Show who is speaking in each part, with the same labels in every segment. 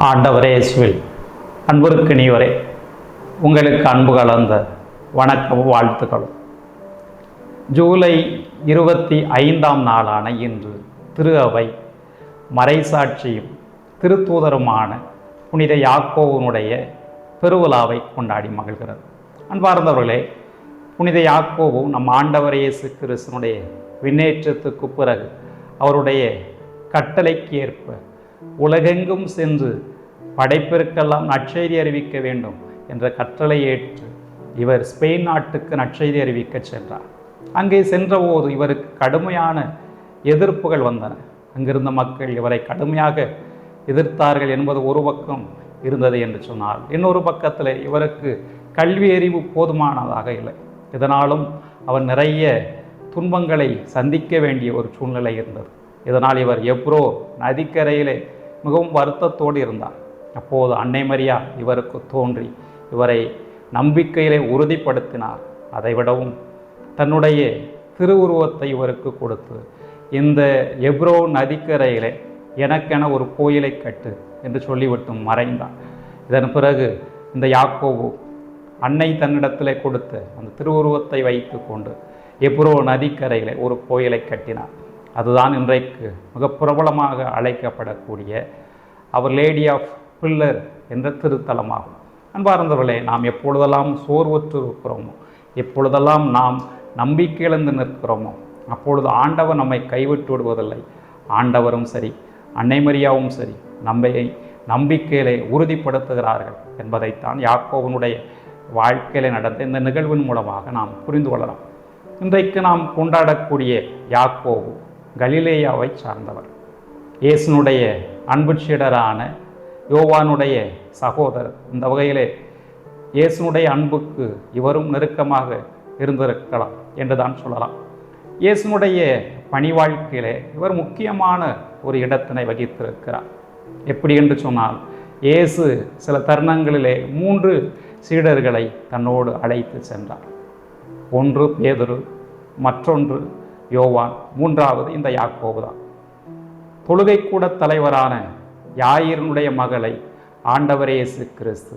Speaker 1: ஆண்டவரே இயேசுவில் அன்பிற்கினியவரே, உங்களுக்கு அன்பு கலந்த வணக்கமும் வாழ்த்துக்களும். ஜூலை 25ஆம் நாளான இன்று திரு அவை மறைசாட்சியும் திருத்தூதருமான புனித யாக்கோவனுடைய பெருவிழாவை கொண்டாடி மகிழ்கிறது. அன்பார்ந்தவர்களே, புனித யாக்கோவு நம் ஆண்டவர் இயேசு கிறிஸ்துனுடைய விண்ணேற்றத்துக்கு பிறகு அவருடைய கட்டளைக்கு ஏற்ப உலகெங்கும் சென்று படைப்பிற்கெல்லாம் நற்செய்தி அறிவிக்க வேண்டும் என்ற கட்டளை ஏற்று இவர் ஸ்பெயின் நாட்டுக்கு நற்செய்தி அறிவிக்க சென்றார். அங்கே சென்றபோது இவருக்கு கடுமையான எதிர்ப்புகள் வந்தன. அங்கிருந்த மக்கள் இவரை கடுமையாக எதிர்த்தார்கள் என்பது ஒரு பக்கம் இருந்தது என்று சொன்னால், இன்னொரு பக்கத்தில் இவருக்கு கல்வி அறிவு போதுமானதாக இல்லை. இதனாலும் அவர் நிறைய துன்பங்களை சந்திக்க வேண்டிய ஒரு சூழ்நிலை இருந்தது. இதனால் இவர் எப்ரோ நதிக்கரையிலே மிகவும் வருத்தத்தோடு இருந்தார். அப்போது அன்னை மரியா இவருக்கு தோன்றி இவரை நம்பிக்கையிலே உறுதிப்படுத்தினார். அதைவிடவும் தன்னுடைய திருவுருவத்தை இவருக்கு கொடுத்து, இந்த எப்ரோ நதிக்கரையிலே எனக்கென ஒரு கோயிலை கட்டு என்று சொல்லிவிட்டு மறைந்தார். இதன் பிறகு இந்த யாக்கோபு அன்னை தன்னிடத்திலே கொடுத்த அந்த திருவுருவத்தை வைத்து கொண்டு எப்ரோ நதிக்கரையிலே ஒரு கோயிலை கட்டினார். அதுதான் இன்றைக்கு மிக பிரபலமாக அழைக்கப்படக்கூடிய அவர் லேடி ஆஃப் பில்லர் என்ற திருத்தலமாகும். அன்பார்ந்தவர்களே, நாம் எப்பொழுதெல்லாம் சோர்வுற்று இருக்கிறோமோ, எப்பொழுதெல்லாம் நாம் நம்பிக்கை இழந்து நிற்கிறோமோ, அப்பொழுது ஆண்டவர் நம்மை கைவிட்டு விடுவதில்லை. ஆண்டவரும் சரி, அன்னை மரியாவும் சரி, நம்மை நம்பிக்கையிலே உறுதிப்படுத்துகிறார்கள் என்பதைத்தான் யாக்கோவனுடைய வாழ்க்கையிலே நடந்த இந்த நிகழ்வின் மூலமாக நாம் புரிந்து கொள்ளலாம். இன்றைக்கு நாம் கொண்டாடக்கூடிய யாக்கோவு கலிலேயாவை சார்ந்தவர். இயேசுனுடைய அன்பு சீடரான யோவானுடைய சகோதரர். இந்த வகையிலே இயேசுனுடைய அன்புக்கு இவரும் நெருக்கமாக இருந்திருக்கலாம் என்றுதான் சொல்லலாம். இயேசுனுடைய பணி வாழ்க்கையிலே இவர் முக்கியமான ஒரு இடத்தினை வகித்திருக்கிறார். எப்படி என்று சொன்னால், இயேசு சில தருணங்களிலே 3 சீடர்களை தன்னோடு அழைத்து சென்றார். ஒன்று பேதுரு, மற்றொன்று யோவான், மூன்றாவது இந்த யாக்கோபு தான். தொழுகை கூட தலைவரான யாயிரனுடைய மகளை ஆண்டவர் இயேசு கிறிஸ்து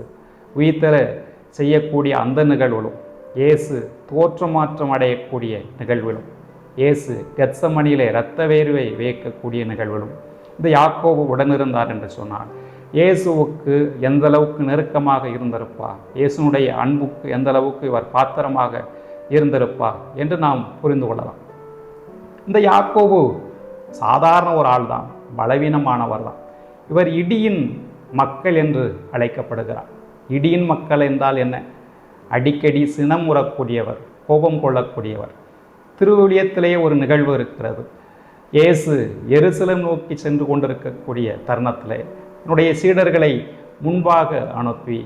Speaker 1: உயிர்த்தெழ செய்யக்கூடிய அந்த நிகழ்விலும், இயேசு தோற்றமாற்றம் அடையக்கூடிய நிகழ்விலும், இயேசு கெத்சமனியிலே இரத்த வேர்வை வேர்க்கக்கூடிய நிகழ்விலும் இந்த யாக்கோபு உடனிருந்தார் என்று சொன்னார். இயேசுவுக்கு எந்த அளவுக்கு நெருக்கமாக இருந்திருப்பார், இயேசுனுடைய அன்புக்கு எந்த அளவுக்கு இவர் பாத்திரமாக இருந்திருப்பார் என்று நாம் புரிந்து கொள்ளலாம். இந்த யாக்கோபு சாதாரண ஒரு ஆள் தான், பலவீனமானவர் தான். இவர் இடியின் மக்கள் என்று அழைக்கப்படுகிறார். இடியின் மக்கள் என்றால் என்ன? அடிக்கடி சினமுறக்கூடியவர், கோபம் கொள்ளக்கூடியவர். திருவிழியத்திலேயே ஒரு நிகழ்வு இருக்கிறது. இயேசு எருசலேம் நோக்கி சென்று கொண்டிருக்கக்கூடிய தருணத்திலே என்னுடைய சீடர்களை முன்பாக அனுப்பி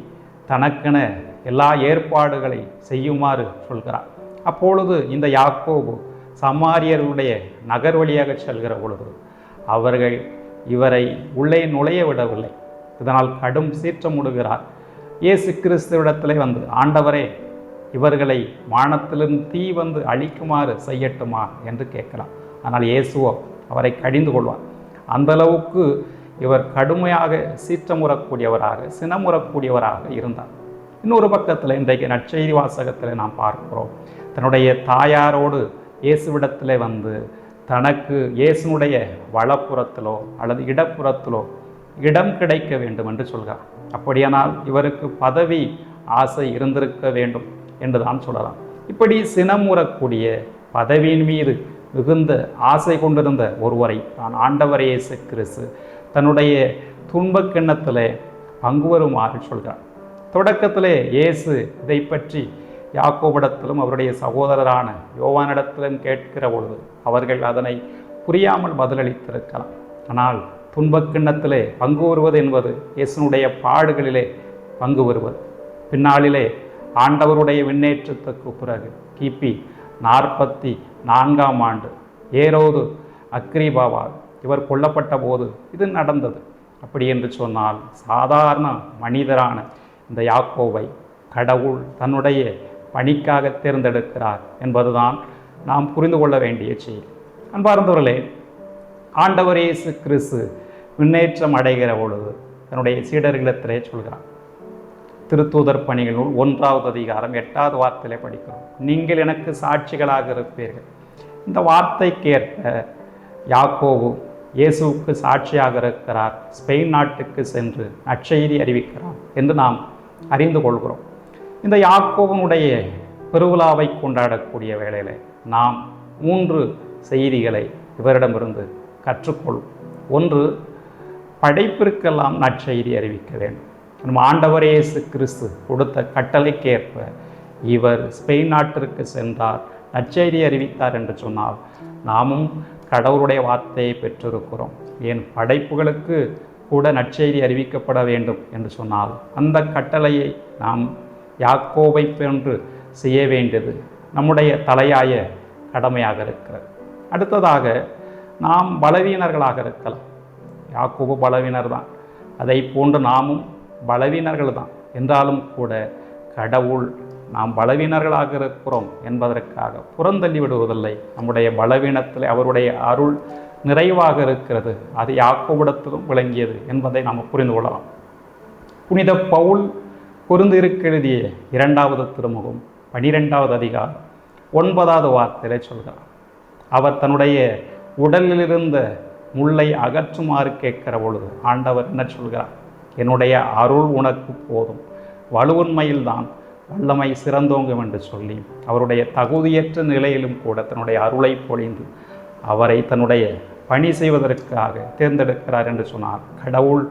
Speaker 1: தனக்கென எல்லா ஏற்பாடுகளை செய்யுமாறு சொல்கிறார். அப்பொழுது இந்த யாக்கோபு சமாரியருடைய நகர் வழியாக செல்கிற பொழுது அவர்கள் இவரை உள்ளே நுழைய விடவில்லை. இதனால் கடும் சீற்றமுடுகிறார். இயேசு கிறிஸ்துவிடத்திலே வந்து, ஆண்டவரே, இவர்களை வானத்திலிருந்து தீ வந்து அழிக்குமாறு செய்யட்டுமா என்று கேட்கலாம். ஆனால் இயேசுவோ அவரை கடிந்து கொள்வார். அந்த அளவுக்கு இவர் கடுமையாக சீற்றமுறக்கூடியவராக, சினமுறக்கூடியவராக இருந்தார். இன்னொரு பக்கத்தில் இன்றைக்கு நற்செய்தி வாசகத்தில் நாம் பார்க்கிறோம், தன்னுடைய தாயாரோடு இயேசுவிடத்தில் வந்து தனக்கு இயேசுனுடைய வலப்புறத்திலோ அல்லது இடப்புறத்திலோ இடம் கிடைக்க வேண்டும் என்று சொல்கிறார். அப்படியானால் இவருக்கு பதவி ஆசை இருந்திருக்க வேண்டும் என்று தான் சொல்லலாம். இப்படி சினமுறக்கூடிய, பதவியின் மீது மிகுந்த ஆசை கொண்டிருந்த ஒருவரை தான் ஆண்டவர் இயேசு கிறிஸ்து தன்னுடைய துன்பக் கிண்ணத்திலே பங்கு வருமாறு சொல்கிறார். தொடக்கத்திலே இயேசு இதை பற்றி யாக்கோபிடத்திலும் அவருடைய சகோதரரான யோவானிடத்திலும் கேட்கிற பொழுது அவர்கள் அதனை புரியாமல் பதிலளித்திருக்கலாம். ஆனால் துன்பக் கிண்ணத்திலே பங்கு வருவது என்பது இயேசுனுடைய பாடுகளிலே பங்கு வருவது. பின்னாளிலே ஆண்டவருடைய விண்ணேற்றத்துக்கு பிறகு கிபி 44ஆம் ஆண்டு ஏரோது அக்ரிபாவால் இவர் கொல்லப்பட்ட போது இது நடந்தது. அப்படி என்று சொன்னால், சாதாரண மனிதரான இந்த யாக்கோவை கடவுள் தன்னுடைய பணிக்காக தேர்ந்தெடுக்கிறார் என்பதுதான் நாம் புரிந்து கொள்ள வேண்டிய செய்தி. அன்பார்ந்தவர்களே, ஆண்டவர் இயேசு கிறிஸ்து விண்ணேற்றம் அடைகிற பொழுது தன்னுடைய சீடர்களிடத்திலே சொல்கிறார். திருத்தூதர் பணிகள் நூல் 1வது அதிகாரம் 8வது வார்த்தையிலே படிக்கிறோம். நீங்கள் எனக்கு சாட்சிகளாக இருப்பீர்கள். இந்த வார்த்தைக்கேற்ப யாக்கோபு இயேசுவுக்கு சாட்சியாக இருக்கிறார். ஸ்பெயின் நாட்டுக்கு சென்று நற்செய்தி அறிவிக்கிறார் என்று நாம் அறிந்து கொள்கிறோம். இந்த யாக்கோபனுடைய பெருவிழாவை கொண்டாடக்கூடிய வேளையில் நாம் 3 செய்திகளை இவரிடமிருந்து கற்றுக்கொள்வோம். ஒன்று, படைப்பிற்கெல்லாம் நற்செய்தி அறிவிக்க வேண்டும். நம் ஆண்டவர் இயேசு கிறிஸ்து கொடுத்த கட்டளைக்கேற்ப இவர் ஸ்பெயின் நாட்டிற்கு சென்றார், நற்செய்தி அறிவித்தார் என்று சொன்னால் நாமும் கடவுளுடைய வார்த்தையை பெற்றிருக்கிறோம். ஏன் படைப்புகளுக்கு கூட நற்செய்தி அறிவிக்கப்பட வேண்டும் என்று சொன்னால் அந்த கட்டளையை நாம் யாக்கோபை போன்று செய்ய வேண்டியது நம்முடைய தலையாய கடமையாக இருக்கிறது. அடுத்ததாக, நாம் பலவீனர்களாக இருக்கலாம். யாக்கோபு பலவீனர் தான், அதை போன்று நாமும் பலவீனர்கள் தான். என்றாலும் கூட கடவுள் நாம் பலவீனர்களாக இருக்கிறோம் என்பதற்காக புறந்தள்ளி விடுவதில்லை. நம்முடைய பலவீனத்தில் அவருடைய அருள் நிறைவாக இருக்கிறது. அது யாக்கோபிடத்திலும் விளங்கியது என்பதை நாம் புரிந்து கொள்ளலாம். புனித பவுல் கொரிந்தியருக்கு எழுதிய 2வது திருமுகம் 12வது அதிகாரம் 9வது வார்த்தையிலே சொல்கிறார். அவர் தன்னுடைய உடலிலிருந்த முள்ளை அகற்றுமாறு கேட்கிற பொழுது ஆண்டவர் என்ன சொல்கிறார்? என்னுடைய அருள் உனக்கு போதும், வலுவுண்மையில்தான் வல்லமை சிறந்தோங்கும் என்று சொல்லி அவருடைய தகுதியற்ற நிலையிலும் கூட தன்னுடைய அருளை பொழிந்து அவரை தன்னுடைய பணி செய்வதற்காக தேர்ந்தெடுக்கிறார் என்று சொன்னார். கடவுள்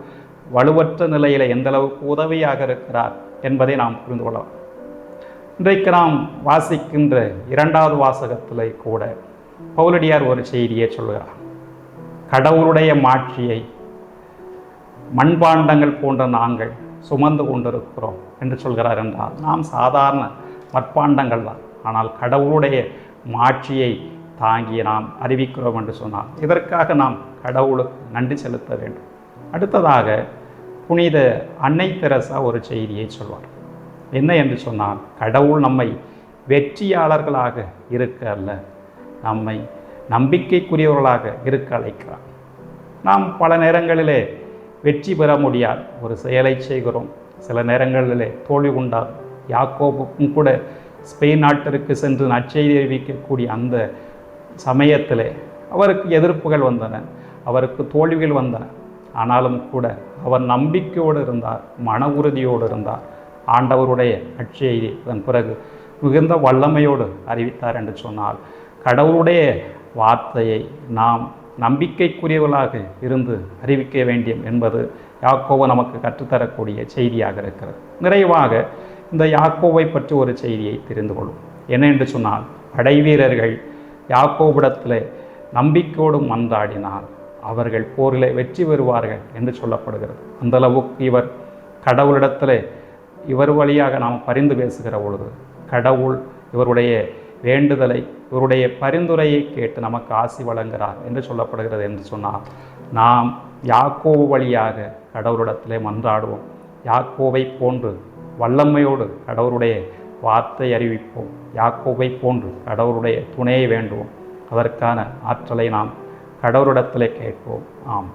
Speaker 1: வலுவற்ற நிலையில் எந்த அளவுக்கு உதவியாக இருக்கிறார் என்பதை நாம் புரிந்து கொள்ளலாம். இன்றைக்கு நாம் வாசிக்கின்ற 2வது வாசகத்தில் கூட பவுலடியார் ஒரு செய்தியை சொல்கிறார். கடவுளுடைய மாட்சியை மண்பாண்டங்கள் போன்ற நாங்கள் சுமந்து கொண்டிருக்கிறோம் என்று சொல்கிறார். என்றால் நாம் சாதாரண மட்பாண்டங்கள் தான், ஆனால் கடவுளுடைய மாட்சியை தாங்கி நாம் அறிவிக்கிறோம் என்று சொன்னால் இதற்காக நாம் கடவுளுக்கு நன்றி செலுத்த வேண்டும். அடுத்ததாக புனித அன்னை தெரசா ஒரு செய்தியை சொல்வார். என்ன என்று சொன்னால், கடவுள் நம்மை வெற்றியாளர்களாக இருக்க அல்ல, நம்மை நம்பிக்கைக்குரியவர்களாக இருக்க அழைக்கிறார். நாம் பல நேரங்களிலே வெற்றி பெற முடியாது, ஒரு செயலை செய்கிறோம், சில நேரங்களிலே தோல்வி உண்டாகும். யாக்கோபுக்கும் கூட ஸ்பெயின் நாட்டிற்கு சென்று நற்செய்தி அறிவிக்கக்கூடிய அந்த சமயத்திலே அவருக்கு எதிர்ப்புகள் வந்தன, அவருக்கு தோல்விகள் வந்தன. ஆனாலும் கூட அவர் நம்பிக்கையோடு இருந்தார், மன உறுதியோடு இருந்தார். ஆண்டவருடைய நற்செய்தி அதன் பிறகு மிகுந்த வல்லமையோடு அறிவித்தார் என்று சொன்னால் கடவுளுடைய வார்த்தையை நாம் நம்பிக்கைக்குரியவர்களாக இருந்து அறிவிக்க வேண்டும் என்பது யாக்கோபு நமக்கு கற்றுத்தரக்கூடிய செய்தியாக இருக்கிறது. நிறைவாக இந்த யாக்கோபை பற்றி ஒரு செய்தியை தெரிந்து கொள்ளும். என்ன என்று சொன்னால், படைவீரர்கள் யாக்கோபிடத்தில் நம்பிக்கையோடு மன்றாடினால் அவர்கள் போரில் வெற்றி பெறுவார்கள் என்று சொல்லப்படுகிறது. அந்த அளவுக்கு இவர் கடவுளிடத்தில் இவர் வழியாக நாம் பரிந்து பேசுகிற பொழுது கடவுள் இவருடைய வேண்டுதலை, இவருடைய பரிந்துரையை கேட்டு நமக்கு ஆசி வழங்குகிறார் என்று சொல்லப்படுகிறது. என்று சொன்னால் நாம் யாக்கோபு வழியாக கடவுளிடத்திலே மன்றாடுவோம். யாக்கோபை போன்று வல்லமையோடு கடவுளுடைய வார்த்தை அறிவிப்போம். யாக்கோபை போன்று கடவுளுடைய துணையை வேண்டுவோம். அதற்கான ஆற்றலை நாம் கடவுளிடத்திலே கேட்போம். ஆம்.